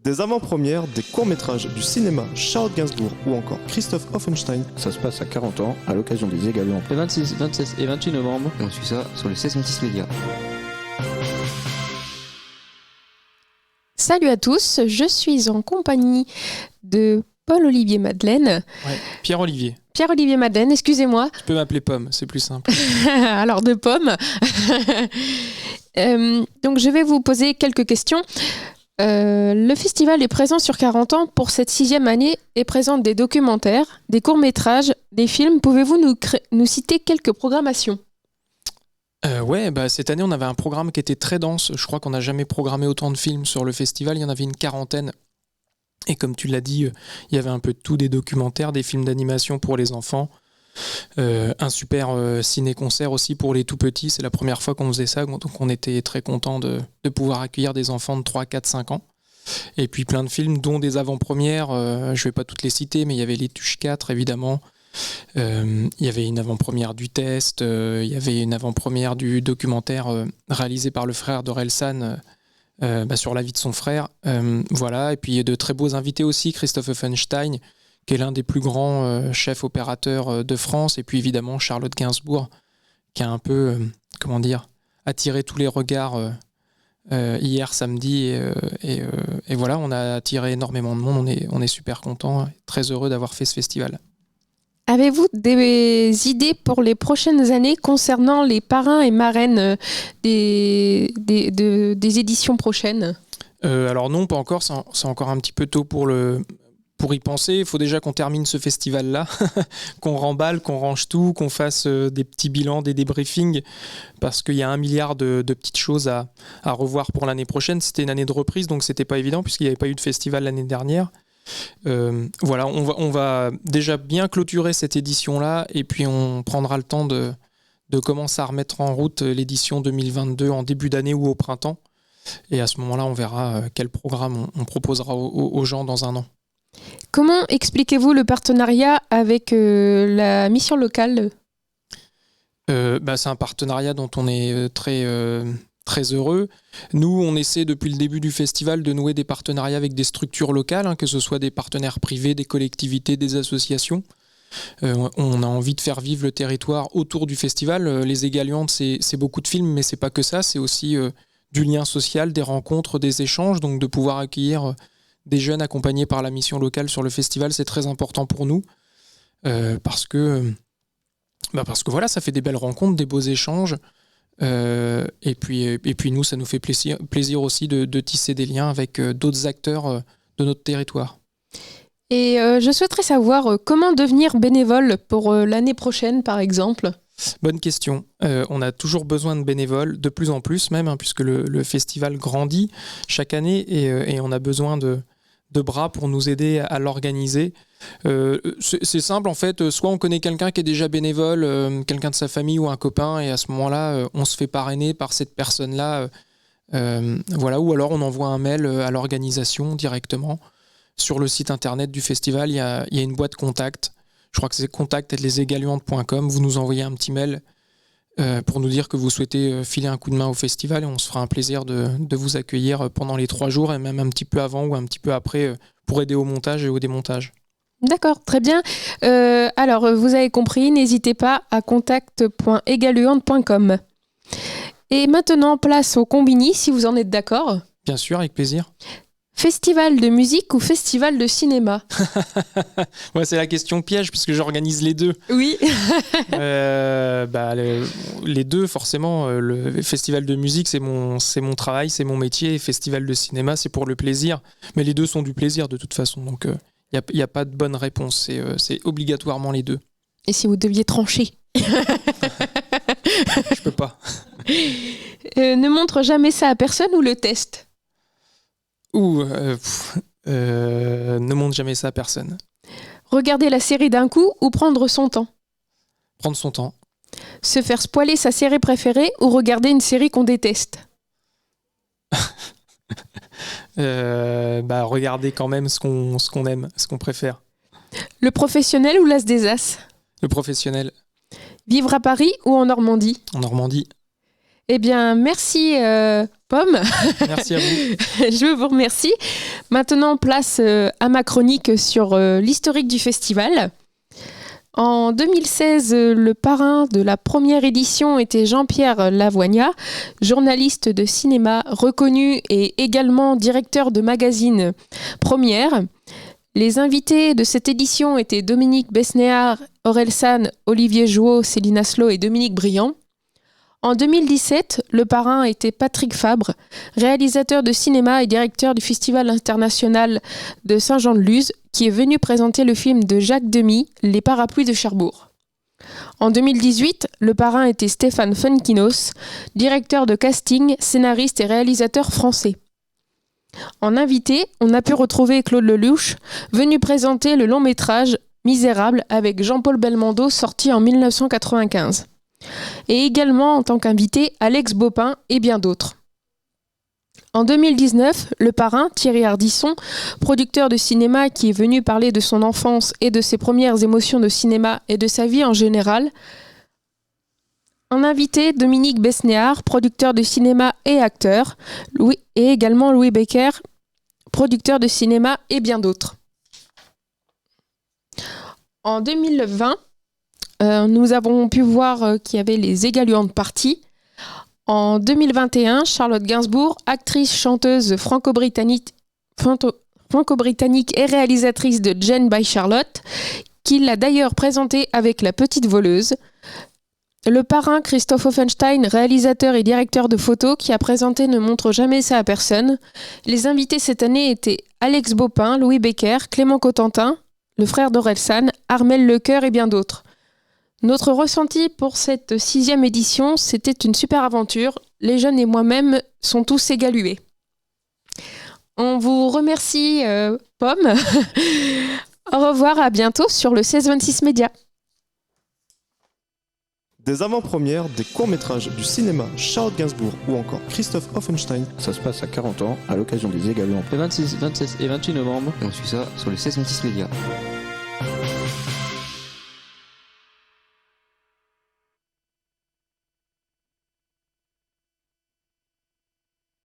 Des avant-premières, des courts-métrages, du cinéma, Charlotte Gainsbourg ou encore Christoph Offenstein. Ça se passe à 40 ans, à l'occasion des Également. Le 26, 27 et 28 novembre. Et on suit ça sur le 1626 Média. Salut à tous, je suis en compagnie de Paul-Olivier Madeleine. Ouais, Pierre-Olivier. Pierre-Olivier Madeleine, excusez-moi. Tu peux m'appeler Pomme, c'est plus simple. Alors de Pomme. Donc je vais vous poser quelques questions. Le festival est présent sur 40 ans pour cette 6e année et présente des documentaires, des courts-métrages, des films. Pouvez-vous nous citer quelques programmations ? Cette année on avait un programme qui était très dense. Je crois qu'on n'a jamais programmé autant de films sur le festival. Il y en avait une 40aine. Et comme tu l'as dit, il y avait un peu de tout, des documentaires, des films d'animation pour les enfants. Un super ciné-concert aussi pour les tout petits. C'est la première fois qu'on faisait ça, donc on était très contents de pouvoir accueillir des enfants de 3, 4, 5 ans. Et puis plein de films, dont des avant-premières. Je ne vais pas toutes les citer, mais il y avait Les Tuches 4, évidemment. Il y avait une avant-première du test. Il y avait une avant-première du documentaire réalisé par le frère d'Orelsan sur la vie de son frère. Voilà. Et puis il y a de très beaux invités aussi. Christoph Offenstein, qui est l'un des plus grands chefs opérateurs de France, et puis évidemment Charlotte Gainsbourg, qui a un peu, attiré tous les regards hier samedi, et voilà, on a attiré énormément de monde, on est super contents, très heureux d'avoir fait ce festival. Avez-vous des idées pour les prochaines années concernant les parrains et marraines des éditions prochaines ? Alors non, pas encore, c'est encore un petit peu tôt pour y penser. Il faut déjà qu'on termine ce festival-là, qu'on remballe, qu'on range tout, qu'on fasse des petits bilans, des débriefings, parce qu'il y a 1 milliard de petites choses à revoir pour l'année prochaine. C'était une année de reprise, donc c'était pas évident, puisqu'il n'y avait pas eu de festival l'année dernière. Voilà, on va déjà bien clôturer cette édition-là, et puis on prendra le temps de commencer à remettre en route l'édition 2022 en début d'année ou au printemps. Et à ce moment-là, on verra quel programme on proposera aux gens dans un an. Comment expliquez-vous le partenariat avec la mission locale ? C'est un partenariat dont on est très heureux. Nous, on essaie depuis le début du festival de nouer des partenariats avec des structures locales, que ce soit des partenaires privés, des collectivités, des associations. On a envie de faire vivre le territoire autour du festival. Les Égaliantes, c'est beaucoup de films, mais c'est pas que ça. C'est aussi du lien social, des rencontres, des échanges. Donc de pouvoir accueillir des jeunes accompagnés par la mission locale sur le festival, c'est très important pour nous. Parce que voilà, ça fait des belles rencontres, des beaux échanges. Et puis nous, ça nous fait plaisir aussi de tisser des liens avec d'autres acteurs de notre territoire. Et je souhaiterais savoir comment devenir bénévole pour l'année prochaine, par exemple. Bonne question. On a toujours besoin de bénévoles, de plus en plus même, puisque le festival grandit chaque année, et on a besoin de bras pour nous aider à l'organiser. C'est simple en fait, soit on connaît quelqu'un qui est déjà bénévole, quelqu'un de sa famille ou un copain, et à ce moment-là on se fait parrainer par cette personne-là, voilà, ou alors on envoie un mail à l'organisation directement. Sur le site internet du festival, il y a une boîte contact, je crois que c'est contact@leségaluantes.com. Vous nous envoyez un petit mail pour nous dire que vous souhaitez filer un coup de main au festival, et on se fera un plaisir de vous accueillir pendant les 3 jours, et même un petit peu avant ou un petit peu après, pour aider au montage et au démontage. D'accord, très bien. Alors, vous avez compris, n'hésitez pas à contact.egaluantes.com. Et maintenant, place au Combini, si vous en êtes d'accord. Bien sûr, avec plaisir. Festival de musique ou festival de cinéma ? Ouais, c'est la question piège, puisque j'organise les deux. Oui. Les deux, forcément. Le festival de musique, c'est mon travail, c'est mon métier. Et festival de cinéma, c'est pour le plaisir. Mais les deux sont du plaisir, de toute façon. Donc, il n'y a pas de bonne réponse. C'est obligatoirement les deux. Et si vous deviez trancher ? Je peux pas. Ne montre jamais ça à personne ou le test ? Ne montre jamais ça à personne. Regarder la série d'un coup ou prendre son temps ? Prendre son temps. Se faire spoiler sa série préférée ou regarder une série qu'on déteste ? Regarder quand même ce qu'on aime, ce qu'on préfère. Le professionnel ou l'as des as ? Le professionnel. Vivre à Paris ou en Normandie ? En Normandie. Eh bien, merci Pomme. Merci à vous. Je vous remercie. Maintenant, place à ma chronique sur l'historique du festival. En 2016, le parrain de la première édition était Jean-Pierre Lavoignat, journaliste de cinéma reconnu et également directeur de magazine Première. Les invités de cette édition étaient Dominique Besnéard, Aurel San, Olivier Jouot, Céline Aslo et Dominique Briand. En 2017, le parrain était Patrick Fabre, réalisateur de cinéma et directeur du Festival international de Saint-Jean-de-Luz, qui est venu présenter le film de Jacques Demy, Les Parapluies de Cherbourg. En 2018, le parrain était Stéphane Funkinos, directeur de casting, scénariste et réalisateur français. En invité, on a pu retrouver Claude Lelouch, venu présenter le long-métrage Misérable avec Jean-Paul Belmondo, sorti en 1995. Et également en tant qu'invité Alex Bopin et bien d'autres. En 2019, le parrain, Thierry Ardisson, producteur de cinéma qui est venu parler de son enfance et de ses premières émotions de cinéma et de sa vie en général. En invité, Dominique Besnéard, producteur de cinéma et acteur, et également Louis Becker, producteur de cinéma et bien d'autres. En 2020, nous avons pu voir qu'il y avait les égaluantes parties. En 2021, Charlotte Gainsbourg, actrice, chanteuse franco-britannique et réalisatrice de Jane by Charlotte, qui l'a d'ailleurs présentée avec La Petite Voleuse. Le parrain Christophe Offenstein, réalisateur et directeur de photos, qui a présenté Ne montre jamais ça à personne. Les invités cette année étaient Alex Bopin, Louis Becker, Clément Cotentin, le frère d'Orelsan, Armel Lecoeur et bien d'autres. Notre ressenti pour cette 6e édition, c'était une super aventure. Les jeunes et moi-même sont tous égalués. On vous remercie, Pomme. Au revoir, à bientôt sur le 16-26 Média. Des avant-premières, des courts-métrages du cinéma Charlotte Gainsbourg ou encore Christophe Offenstein. Ça se passe à 40 ans à l'occasion des égaluants. Le 26, 27 et 28 novembre. Et on suit ça sur le 16-26 Média.